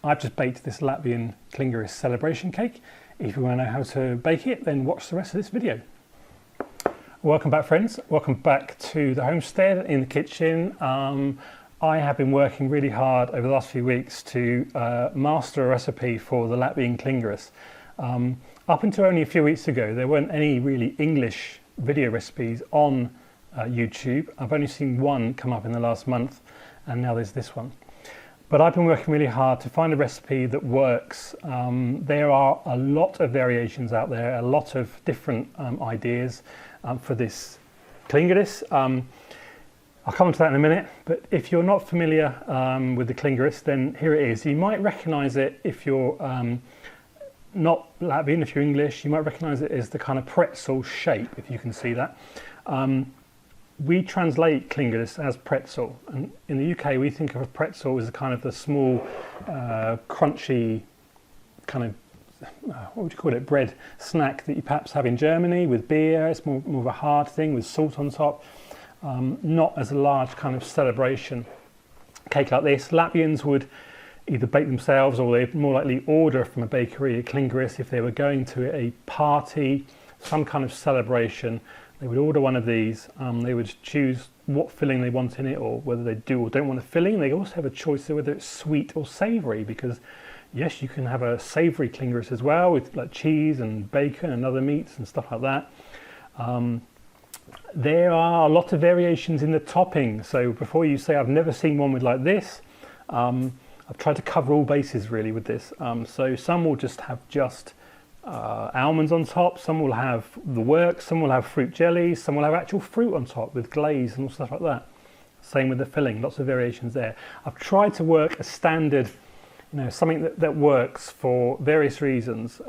I've just baked this Latvian Klingeris celebration cake. If you want to know how to bake it, then watch the rest of this video. Welcome back, friends. Welcome back to the homestead in the kitchen. I have been working really hard over the last few weeks to master a recipe for the Latvian Klingeris. Up until only a few weeks ago, there weren't any really English video recipes on YouTube. I've only seen one come up in the last month, and now there's this one. But I've been working really hard to find a recipe that works. There are a lot of variations out there, a lot of different ideas for this Kilngeris. I'll come to that in a minute, but if you're not familiar with the Kilngeris, then here it is. You might recognise it if you're not Latvian. If you're English, you might recognise it as the kind of pretzel shape, if you can see that. We translate Kilngeris as pretzel, and in the UK we think of a pretzel as a kind of the small, crunchy, kind of, what would you call it, bread snack that you perhaps have in Germany with beer. It's more of a hard thing with salt on top, not as a large kind of celebration cake like this. Latvians would either bake themselves or they'd more likely order from a bakery a Kilngeris if they were going to a party, some kind of celebration. They would order one of these, they would choose what filling they want in it, or whether they do or don't want a filling. They also have a choice of whether it's sweet or savoury, because yes, you can have a savoury Kilngeris as well, with like cheese and bacon and other meats and stuff like that. There are a lot of variations in the topping, so before you say I've never seen one with like this, I've tried to cover all bases really with this. So some will just have almonds on top, some will have the works, some will have fruit jellies, some will have actual fruit on top with glaze and all stuff like that. Same with the filling, lots of variations there. I've tried to work a standard, something that works for various reasons,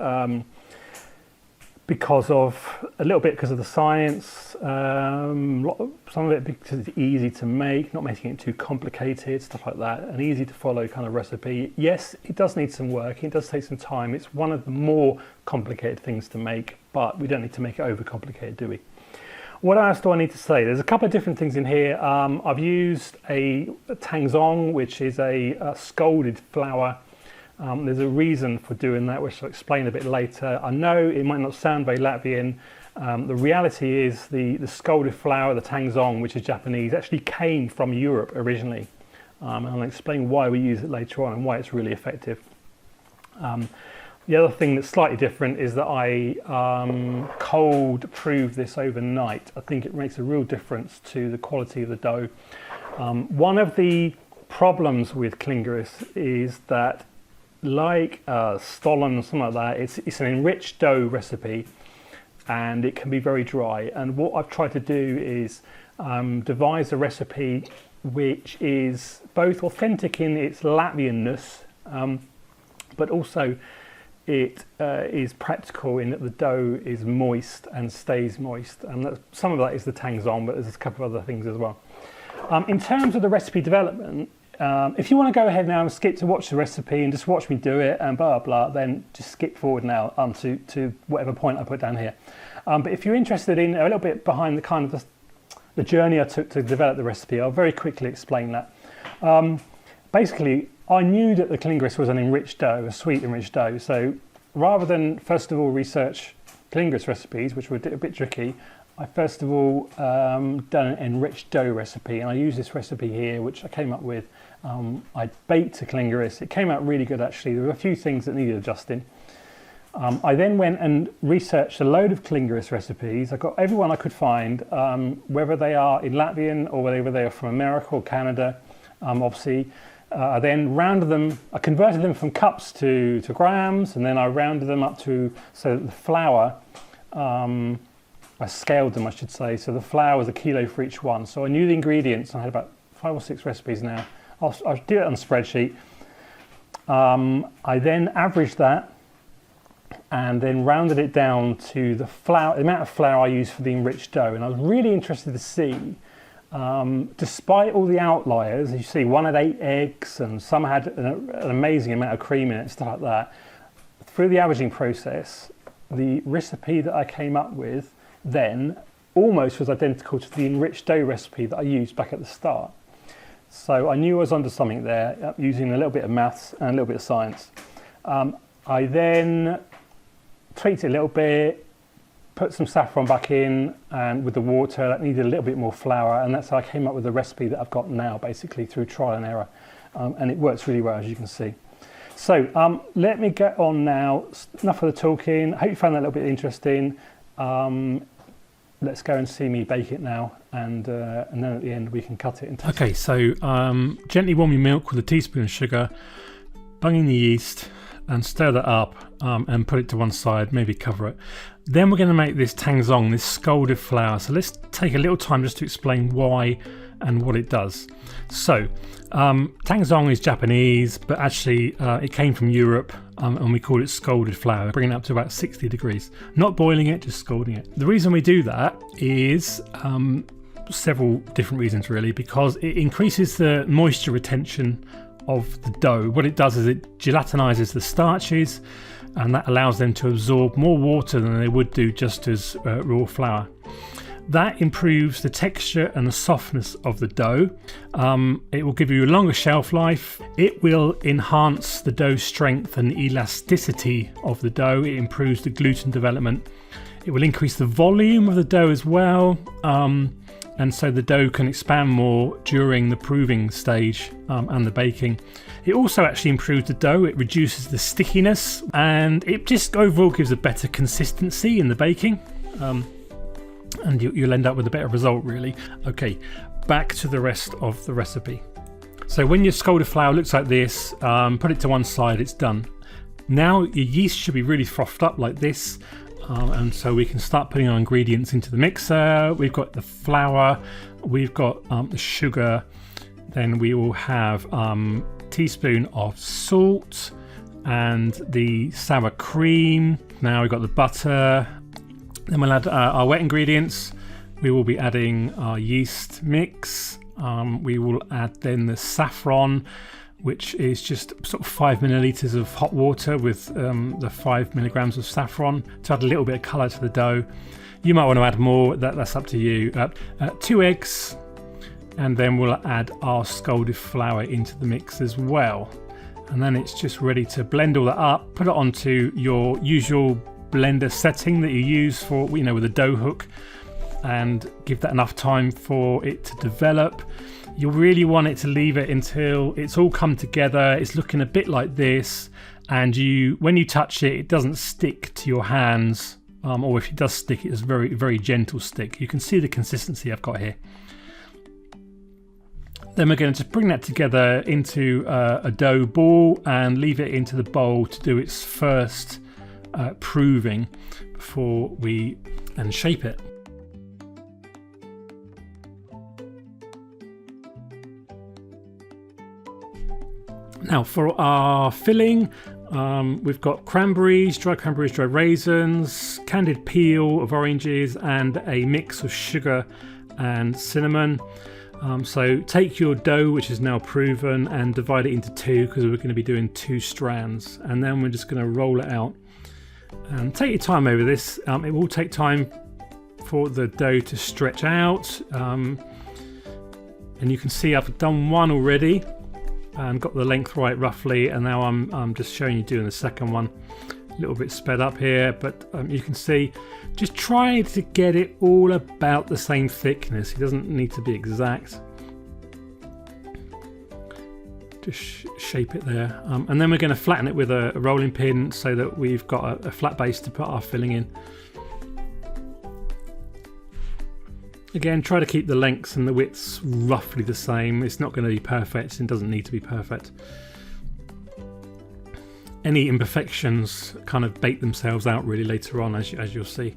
because of the science, some of it because it's easy to make, not making it too complicated, stuff like that, an easy to follow kind of recipe. Yes, it does need some work, it does take some time. It's one of the more complicated things to make, but we don't need to make it overcomplicated, do we? What else do I need to say? There's a couple of different things in here. I've used a tangzong, which is a scalded flour. There's a reason for doing that, which I'll explain a bit later. I know it might not sound very Latvian. The reality is the scalded flour, the tangzong, which is Japanese, actually came from Europe originally. And I'll explain why we use it later on and why it's really effective. The other thing that's slightly different is that I cold prove this overnight. I think it makes a real difference to the quality of the dough. One of the problems with Kilngeris is that, like stollen or something like that, it's an enriched dough recipe, and it can be very dry. And what I've tried to do is devise a recipe which is both authentic in its Latvianness, but also it is practical in that the dough is moist and stays moist. And some of that is the tangzong, but there's a couple of other things as well. In terms of the recipe development, if you want to go ahead now and skip to watch the recipe and just watch me do it and blah blah, then just skip forward now to whatever point I put down here. But if you're interested in a little bit behind the kind of the journey I took to develop the recipe, I'll very quickly explain that. Basically, I knew that the Kilngeris was an enriched dough, a sweet enriched dough. So rather than first of all research Kilngeris recipes, which were a bit tricky, I first of all done an enriched dough recipe, and I used this recipe here, which I came up with. I baked a Kilngeris. It came out really good, actually. There were a few things that needed adjusting. I then went and researched a load of Kilngeris recipes. I got everyone I could find, whether they are in Latvian or whether they are from America or Canada, obviously. I then rounded them, I converted them from cups to grams, and then I rounded them up so that the flour, I scaled them, I should say, so the flour was a kilo for each one. So I knew the ingredients. I had about 5 or 6 recipes now. I'll do it on a spreadsheet. I then averaged that and then rounded it down to the amount of flour I used for the enriched dough. And I was really interested to see, despite all the outliers, you see one had 8 eggs and some had an amazing amount of cream in it and stuff like that. Through the averaging process, the recipe that I came up with then almost was identical to the enriched dough recipe that I used back at the start. So I knew I was onto something there, using a little bit of maths and a little bit of science. I then tweaked it a little bit, put some saffron back in, and with the water that needed a little bit more flour, and that's how I came up with the recipe that I've got now, basically through trial and error. And it works really well, as you can see. So let me get on now. Enough of the talking. I hope you found that a little bit interesting. Let's go and see me bake it now, and then at the end we can cut it and taste it. Okay, so gently warm your milk with a teaspoon of sugar, bung in the yeast, and stir that up, and put it to one side, maybe cover it. Then we're going to make this tangzong, this scalded flour. So let's take a little time just to explain why and what it does. So tangzong is Japanese, but actually it came from Europe, and we call it scalded flour, bringing it up to about 60 degrees. Not boiling it, just scalding it. The reason we do that is several different reasons really, because it increases the moisture retention of the dough. What it does is it gelatinizes the starches, and that allows them to absorb more water than they would do just as raw flour. That improves the texture and the softness of the dough. It will give you a longer shelf life. It will enhance the dough strength and elasticity of the dough. It improves the gluten development. It will increase the volume of the dough as well. And so the dough can expand more during the proving stage and the baking. It also actually improves the dough. It reduces the stickiness, and it just overall gives a better consistency in the baking. And you'll end up with a better result really. Okay, back to the rest of the recipe. So when your scalded flour looks like this, put it to one side, it's done. Now your yeast should be really frothed up like this, and so we can start putting our ingredients into the mixer. We've got the flour, we've got the sugar, then we will have a teaspoon of salt and the sour cream. Now we've got the butter. Then we'll add our wet ingredients. We will be adding our yeast mix. We will add then the saffron, which is just sort of 5 milliliters of hot water with the 5 milligrams of saffron to add a little bit of colour to the dough. You might want to add more, that's up to you. 2 eggs, and then we'll add our scalded flour into the mix as well. And then it's just ready to blend all that up, put it onto your usual blender setting that you use for, with a dough hook, and give that enough time for it to develop. You really want it to leave it until it's all come together. It's looking a bit like this, and when you touch it, it doesn't stick to your hands, or if it does stick, it's very, very gentle stick. You can see the consistency I've got here. Then we're going to just bring that together into a dough ball and leave it into the bowl to do its first proving before we shape it. Now for our filling, we've got cranberries, dry raisins, candied peel of oranges, and a mix of sugar and cinnamon. So take your dough, which is now proven, and divide it into two, because we're going to be doing 2 strands, and then we're just going to roll it out. And take your time over this. It will take time for the dough to stretch out, and you can see I've done one already and got the length right roughly, and now I'm just showing you doing the second one. A little bit sped up here, but you can see, just try to get it all about the same thickness. It doesn't need to be exact. Just shape it there, and then we're going to flatten it with a rolling pin so that we've got a flat base to put our filling in. Again, try to keep the lengths and the widths roughly the same. It's not going to be perfect, and doesn't need to be perfect. Any imperfections kind of bake themselves out really later on, as you'll see.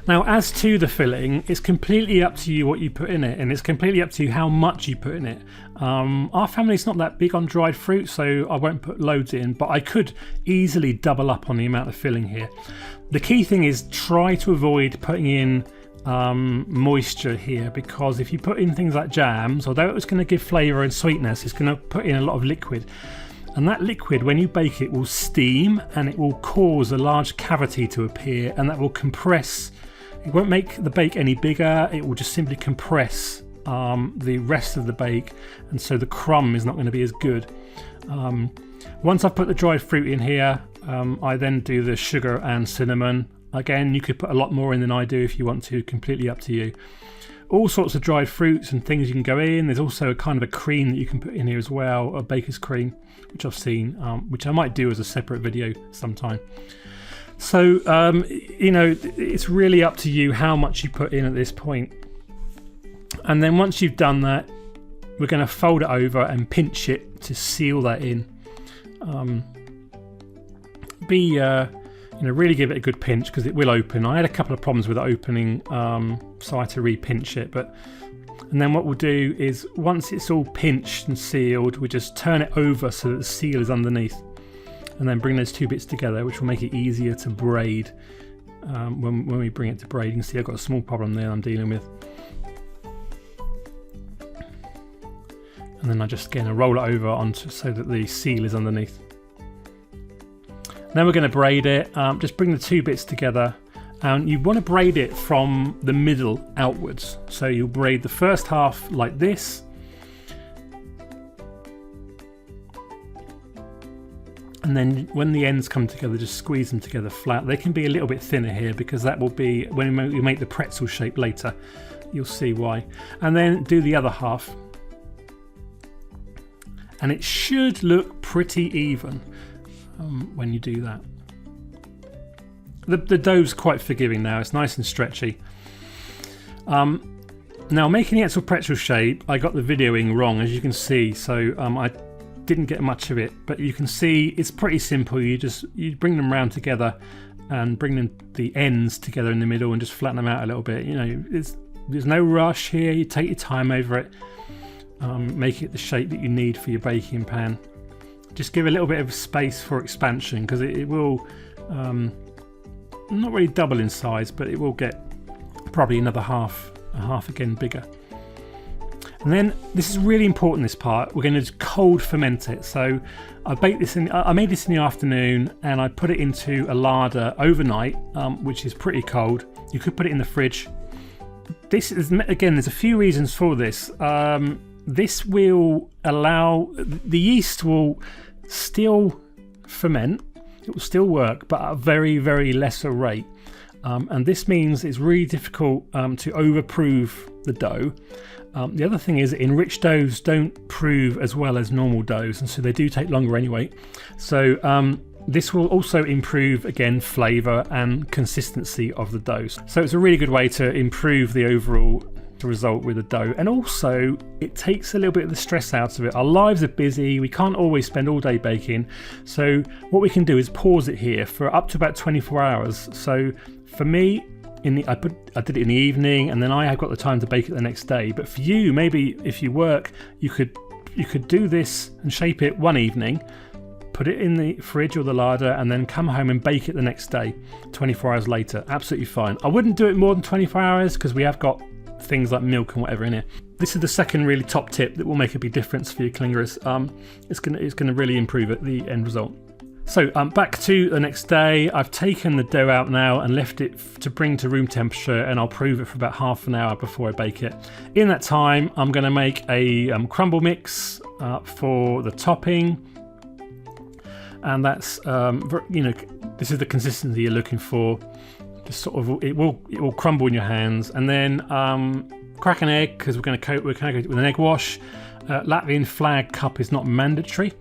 Now, as to the filling, it's completely up to you what you put in it, and it's completely up to you how much you put in it. Our family's not that big on dried fruit, so I won't put loads in, but I could easily double up on the amount of filling here. The key thing is try to avoid putting in moisture here, because if you put in things like jams, although it was going to give flavour and sweetness, it's going to put in a lot of liquid. And that liquid, when you bake it, will steam, and it will cause a large cavity to appear, and that will compress It won't make the bake any bigger, it will just simply compress the rest of the bake, and so the crumb is not going to be as good. Once I've put the dried fruit in here, I then do the sugar and cinnamon. Again, you could put a lot more in than I do if you want to, completely up to you. All sorts of dried fruits and things you can go in. There's also a kind of a cream that you can put in here as well, a baker's cream, which I've seen, which I might do as a separate video sometime. So, you know, it's really up to you how much you put in at this point. And then once you've done that, we're going to fold it over and pinch it to seal that in. You know, really give it a good pinch because it will open. I had a couple of problems with it opening, so I had to re-pinch it. And then what we'll do is, once it's all pinched and sealed, we just turn it over so that the seal is underneath, and then bring those two bits together, which will make it easier to braid. When we bring it to braid, you can see I've got a small problem there I'm dealing with. And then I just again roll it over onto so that the seal is underneath. Then we're going to braid it. Just bring the two bits together, and you want to braid it from the middle outwards. So you'll braid the first half like this, and then when the ends come together, just squeeze them together flat. They can be a little bit thinner here because that will be when you make the pretzel shape later. You'll see why. And then do the other half, and it should look pretty even. When you do that, the dough's quite forgiving now. It's nice and stretchy. Now, making the actual pretzel shape, I got the videoing wrong, as you can see, so I didn't get much of it, but you can see it's pretty simple. You bring them round together and bring the ends together in the middle and just flatten them out a little bit. You know, there's no rush here. You take your time over it. Make it the shape that you need for your baking pan. Just give a little bit of space for expansion, because it will not really double in size, but it will get probably another half again bigger. And then this is really important, this part, we're going to cold ferment it. So I made this in the afternoon, and I put it into a larder overnight, which is pretty cold. You could put it in the fridge. This is, again, there's a few reasons for this. This will allow the yeast will still ferment, it will still work, but at a very, very lesser rate. And this means it's really difficult to overproof the dough. The other thing is enriched doughs don't prove as well as normal doughs, and so they do take longer anyway. So this will also improve, again, flavour and consistency of the dough. So it's a really good way to improve the overall result with the dough, and also it takes a little bit of the stress out of it. Our lives are busy, we can't always spend all day baking, so what we can do is pause it here for up to about 24 hours. So for me, I did it in the evening, and then I have got the time to bake it the next day. But for you, maybe if you work, you could do this and shape it one evening, put it in the fridge or the larder, and then come home and bake it the next day, 24 hours later. Absolutely fine. I wouldn't do it more than 24 hours because we have got things like milk and whatever in here. This is the second really top tip that will make a big difference for your Klingeris. It's gonna really improve it, the end result. So back to the next day. I've taken the dough out now and left it to bring to room temperature, and I'll prove it for about half an hour before I bake it. In that time, I'm going to make a crumble mix for the topping, and that's this is the consistency you're looking for. Just sort of, it will crumble in your hands, and then crack an egg, because we're going to coat it with an egg wash. Latvian flag cup is not mandatory.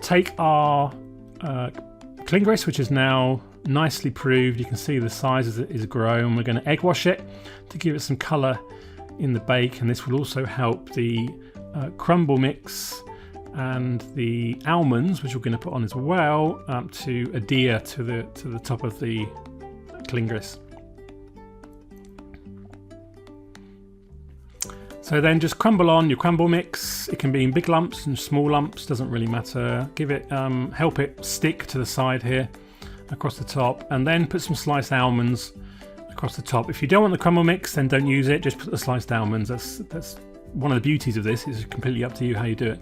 Take our Klingeris, which is now nicely proved. You can see the size as it is grown. We're going to egg wash it to give it some colour in the bake, and this will also help the crumble mix and the almonds, which we're going to put on as well, to adhere to the top of the Klingeris. So then just crumble on your crumble mix. It can be in big lumps and small lumps, doesn't really matter. Give it, help it stick to the side here, across the top, and then put some sliced almonds across the top. If you don't want the crumble mix, then don't use it. Just put the sliced almonds. That's one of the beauties of this. It's completely up to you how you do it.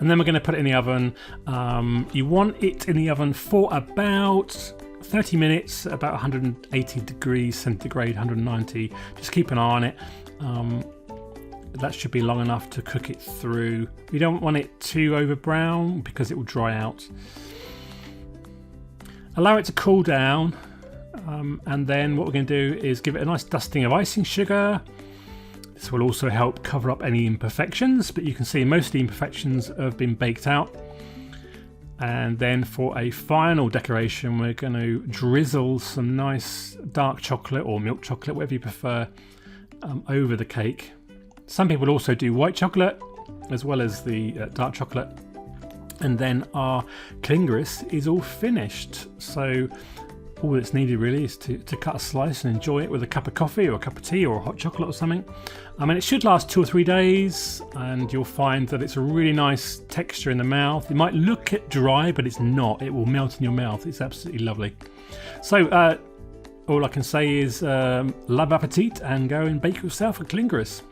And then we're going to put it in the oven. You want it in the oven for about 30 minutes, about 180 degrees centigrade, 190. Just keep an eye on it. That should be long enough to cook it through. You don't want it too over brown because it will dry out. Allow it to cool down, and then what we're going to do is give it a nice dusting of icing sugar. This will also help cover up any imperfections, but you can see most of the imperfections have been baked out. And then for a final decoration, we're going to drizzle some nice dark chocolate or milk chocolate, whatever you prefer, over the cake. Some people also do white chocolate as well as the dark chocolate. And then our Klingeris is all finished. So all that's needed really is to cut a slice and enjoy it with a cup of coffee or a cup of tea or a hot chocolate or something. I mean, it should last 2 or 3 days, and you'll find that it's a really nice texture in the mouth. It might look dry, but it's not. It will melt in your mouth. It's absolutely lovely. So all I can say is love appetit and go and bake yourself a Kilngeris.